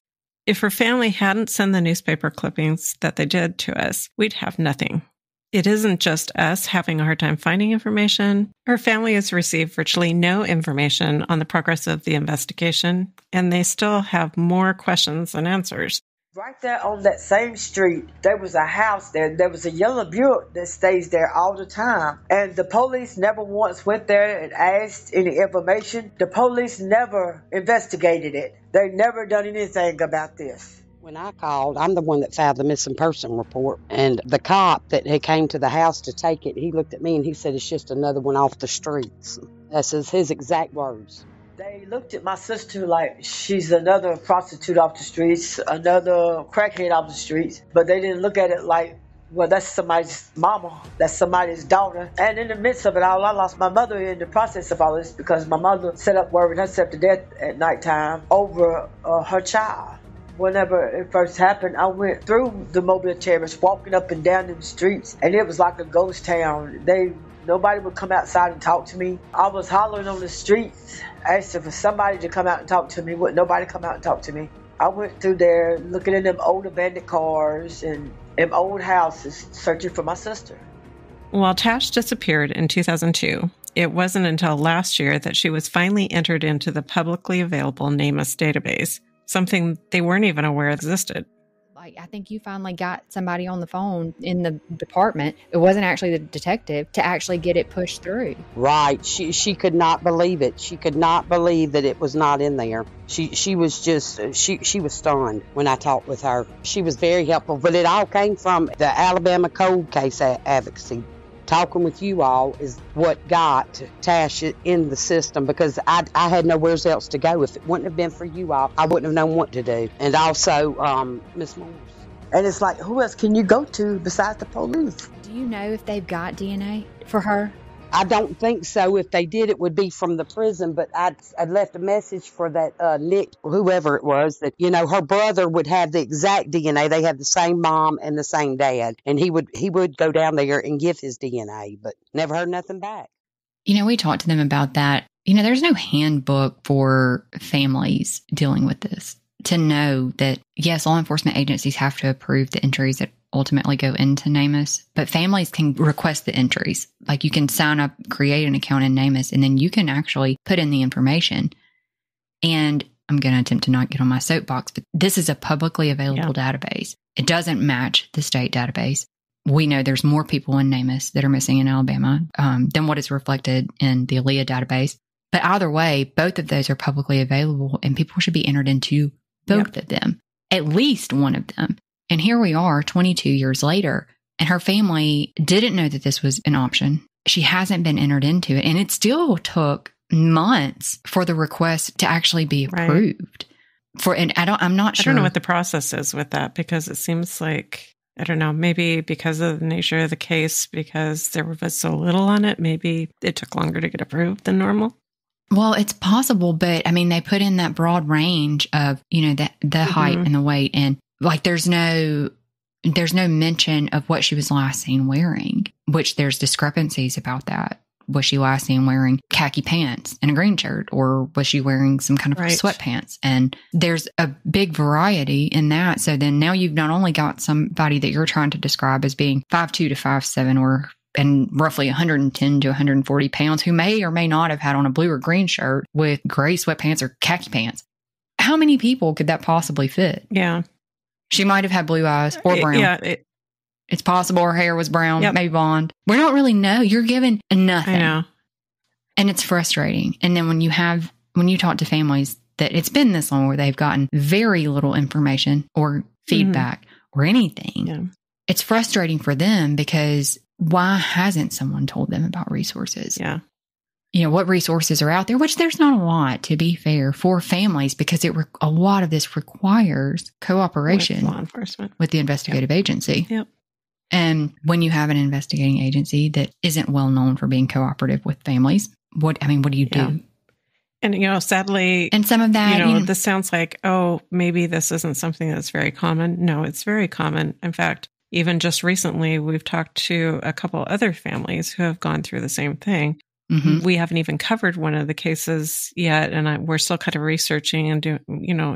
If her family hadn't sent the newspaper clippings that they did to us, we'd have nothing. It isn't just us having a hard time finding information. Her family has received virtually no information on the progress of the investigation, and they still have more questions than answers. Right there on that same street, there was a house there. There was a yellow Buick that stays there all the time. And the police never once went there and asked any information. The police never investigated it. They never done anything about this. When I called, I'm the one that filed the missing person report. And the cop that had came to the house to take it, he looked at me and he said, it's just another one off the streets. That's his exact words. They looked at my sister like she's another prostitute off the streets, another crackhead off the streets. But they didn't look at it like, well, that's somebody's mama, that's somebody's daughter. And in the midst of it all, I lost my mother in the process of all this because my mother set up worrying herself to death at nighttime over her child. Whenever it first happened, I went through the Mobile Terrace, walking up and down the streets, and it was like a ghost town. Nobody would come outside and talk to me. I was hollering on the streets, asking for somebody to come out and talk to me. Wouldn't nobody come out and talk to me. I went through there looking in them old abandoned cars and them old houses, searching for my sister. While Tash disappeared in 2002, it wasn't until last year that she was finally entered into the publicly available NamUs database, something they weren't even aware existed. Like, I think you finally got somebody on the phone in the department. It wasn't actually the detective to actually get it pushed through. Right. She could not believe it. She could not believe that it was not in there. She was just, she was stunned when I talked with her. She was very helpful, but it all came from the Alabama cold case advocacy. Talking with you all is what got Tash in the system because I had nowhere else to go. If it wouldn't have been for you all, I wouldn't have known what to do. And also, Miss Morris. And it's like, who else can you go to besides the police? Do you know if they've got DNA for her? I don't think so. If they did, it would be from the prison. But I'd left a message for that Nick, whoever it was, that, her brother would have the exact DNA. They have the same mom and the same dad. And he would go down there and give his DNA, but never heard nothing back. We talked to them about that. There's no handbook for families dealing with this to know that, yes, law enforcement agencies have to approve the entries that ultimately go into NamUs, but families can request the entries. Like, you can sign up, create an account in NamUs, and then you can actually put in the information. And I'm going to attempt to not get on my soapbox, but this is a publicly available database. It doesn't match the state database. We know there's more people in NamUs that are missing in Alabama than what is reflected in the ALEA database. But either way, both of those are publicly available, and people should be entered into both of them, at least one of them. And here we are 22 years later, and her family didn't know that this was an option. She hasn't been entered into it. And it still took months for the request to actually be approved. And I'm not sure. I don't know what the process is with that, because it seems like, I don't know, maybe because of the nature of the case, because there was so little on it, maybe it took longer to get approved than normal. Well, it's possible, but I mean, they put in that broad range of, the height and the weight, and like there's no mention of what she was last seen wearing, which there's discrepancies about that. Was she last seen wearing khaki pants and a green shirt, or was she wearing some kind of sweatpants? And there's a big variety in that. So then now you've not only got somebody that you're trying to describe as being 5'2" to 5'7", and roughly 110 to 140 pounds, who may or may not have had on a blue or green shirt with gray sweatpants or khaki pants. How many people could that possibly fit? Yeah. She might have had blue eyes or brown. Yeah. It's possible her hair was brown, maybe blonde. We don't really know. You're given nothing. I know. And it's frustrating. And then when you talk to families that it's been this long where they've gotten very little information or feedback or anything, it's frustrating for them because why hasn't someone told them about resources? Yeah. You know, what resources are out there, which there's not a lot, to be fair, for families, because a lot of this requires cooperation with law enforcement, with the investigative agency. Yep. And when you have an investigating agency that isn't well known for being cooperative with families, what do you do? And, you know, sadly, and some of that, this sounds like, oh, maybe this isn't something that's very common. No, it's very common. In fact, even just recently, we've talked to a couple other families who have gone through the same thing. Mm-hmm. We haven't even covered one of the cases yet, and we're still kind of researching and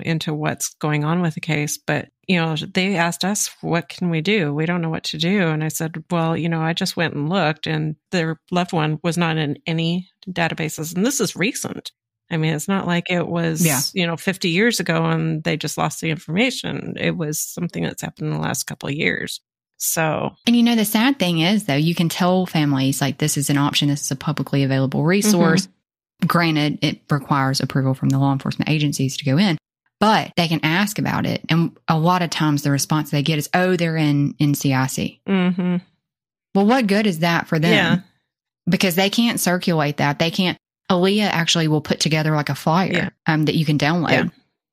into what's going on with the case. But they asked us, "What can we do? We don't know what to do." And I said, "Well, I just went and looked, and their loved one was not in any databases, and this is recent. I mean, it's not like it was 50 years ago and they just lost the information. It was something that's happened in the last couple of years." So, and the sad thing is, though, you can tell families like this is an option. This is a publicly available resource. Mm-hmm. Granted, it requires approval from the law enforcement agencies to go in, but they can ask about it. And a lot of times the response they get is, "Oh, they're in NCIC." Mm-hmm. Well, what good is that for them? Yeah. Because they can't circulate that. They can't. Aaliyah actually will put together like a flyer that you can download.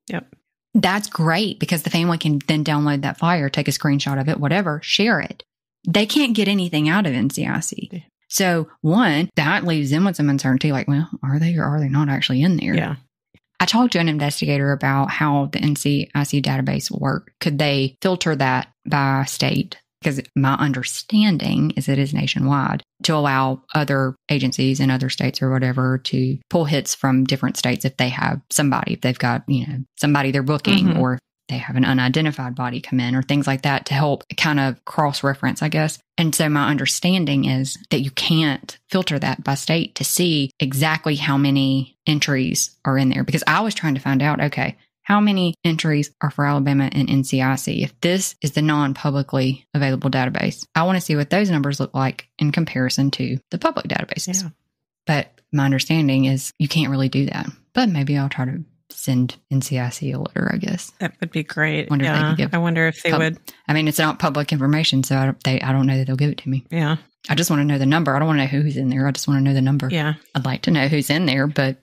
Yeah. Yep. That's great because the family can then download that flyer, take a screenshot of it, whatever, share it. They can't get anything out of NCIC. Yeah. So one, that leaves them with some uncertainty, like, well, are they or are they not actually in there? Yeah. I talked to an investigator about how the NCIC database will work. Could they filter that by state? Because my understanding is it is nationwide to allow other agencies in other states or whatever to pull hits from different states if they have somebody, if they've got, somebody they're booking or they have an unidentified body come in or things like that to help kind of cross-reference, I guess. And so my understanding is that you can't filter that by state to see exactly how many entries are in there. Because I was trying to find out, okay, how many entries are for Alabama and NCIC? If this is the non-publicly available database, I want to see what those numbers look like in comparison to the public databases. Yeah. But my understanding is you can't really do that. But maybe I'll try to send NCIC a letter, I guess. That would be great. I wonder if they would. I mean, it's not public information, so I don't know that they'll give it to me. Yeah. I just want to know the number. I don't want to know who's in there. I just want to know the number. Yeah. I'd like to know who's in there, but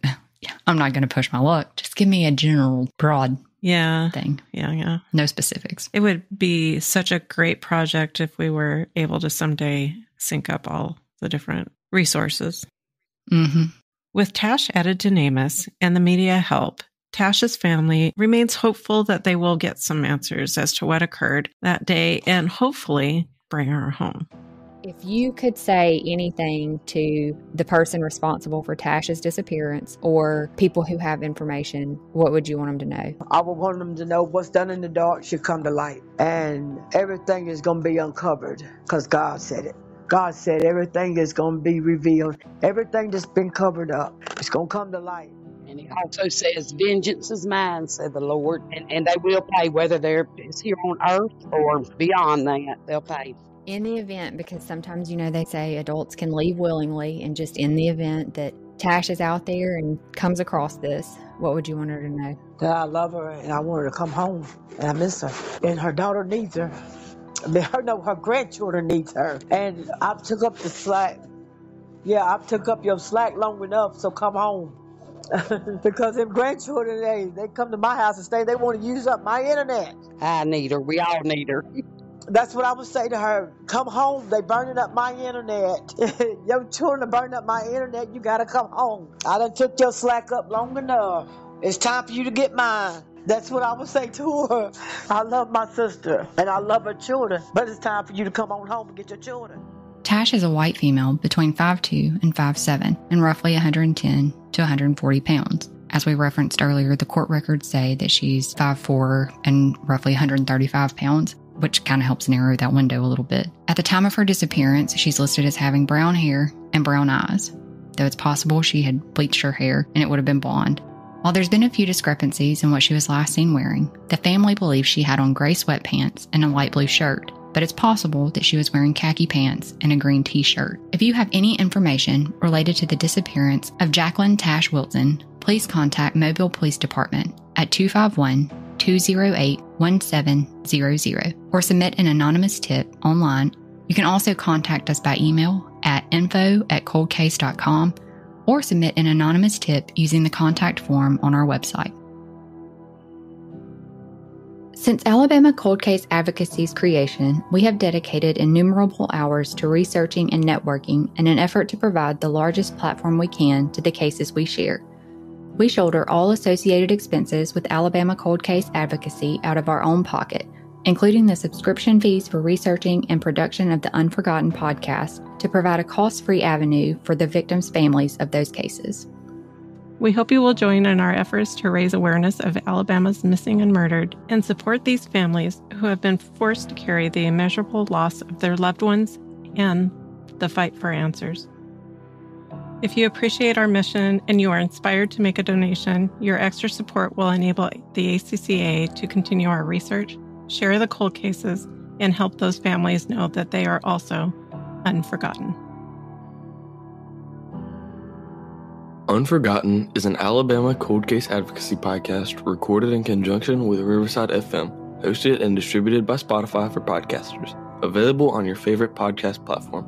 I'm not going to push my luck. Just give me a general, broad thing. Yeah. No specifics. It would be such a great project if we were able to someday sync up all the different resources. Mm-hmm. With Tash added to NamUs and the media help, Tash's family remains hopeful that they will get some answers as to what occurred that day and hopefully bring her home. If you could say anything to the person responsible for Tash's disappearance or people who have information, what would you want them to know? I would want them to know what's done in the dark should come to light. And everything is going to be uncovered because God said it. God said everything is going to be revealed. Everything that's been covered up, it's going to come to light. And he also says, vengeance is mine, said the Lord. And they will pay, whether it's here on earth or beyond that, they'll pay. In the event, because sometimes, they say adults can leave willingly, and just in the event that Tash is out there and comes across this, what would you want her to know? That I love her and I want her to come home and I miss her. And her daughter needs her. Her grandchildren needs her. And I took up the slack. Yeah, I took up your slack long enough, so come home. Because them grandchildren, they come to my house and stay, they want to use up my internet. I need her. We all need her. That's what I would say to her. Come home. They burning up my internet. Your children are burning up my internet. You got to come home. I done took your slack up long enough. It's time for you to get mine. That's what I would say to her. I love my sister and I love her children, but it's time for you to come on home and get your children. Tash is a white female between 5'2" and 5'7", and roughly 110 to 140 pounds. As we referenced earlier, the court records say that she's 5'4" and roughly 135 pounds, which kind of helps narrow that window a little bit. At the time of her disappearance, she's listed as having brown hair and brown eyes, though it's possible she had bleached her hair and it would have been blonde. While there's been a few discrepancies in what she was last seen wearing, the family believes she had on gray sweatpants and a light blue shirt. but it's possible that she was wearing khaki pants and a green t-shirt. If you have any information related to the disappearance of Jacklen Tash Wilson, please contact Mobile Police Department at 251-208-1700 or submit an anonymous tip online. You can also contact us by email at info@coldcase.com or submit an anonymous tip using the contact form on our website. Since Alabama Cold Case Advocacy's creation, we have dedicated innumerable hours to researching and networking in an effort to provide the largest platform we can to the cases we share. We shoulder all associated expenses with Alabama Cold Case Advocacy out of our own pocket, including the subscription fees for researching and production of the Unforgotten podcast to provide a cost-free avenue for the victims' families of those cases. We hope you will join in our efforts to raise awareness of Alabama's missing and murdered and support these families who have been forced to carry the immeasurable loss of their loved ones and the fight for answers. If you appreciate our mission and you are inspired to make a donation, your extra support will enable the ACCA to continue our research, share the cold cases, and help those families know that they are also unforgotten. Unforgotten is an Alabama cold case advocacy podcast recorded in conjunction with Riverside FM, hosted and distributed by Spotify for podcasters, available on your favorite podcast platform.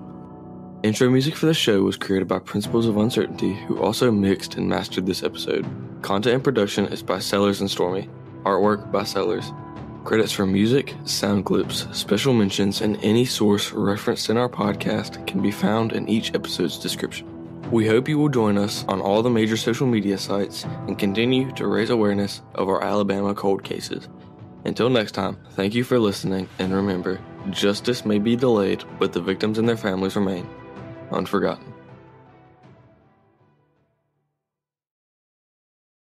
Intro music for the show was created by Principles of Uncertainty, who also mixed and mastered this episode. Content and production is by Sellers Stormy. Artwork by Sellers. Credits for music, sound clips, special mentions, and any source referenced in our podcast can be found in each episode's description. We hope you will join us on all the major social media sites and continue to raise awareness of our Alabama cold cases. Until next time, thank you for listening, and remember, justice may be delayed, but the victims and their families remain unforgotten.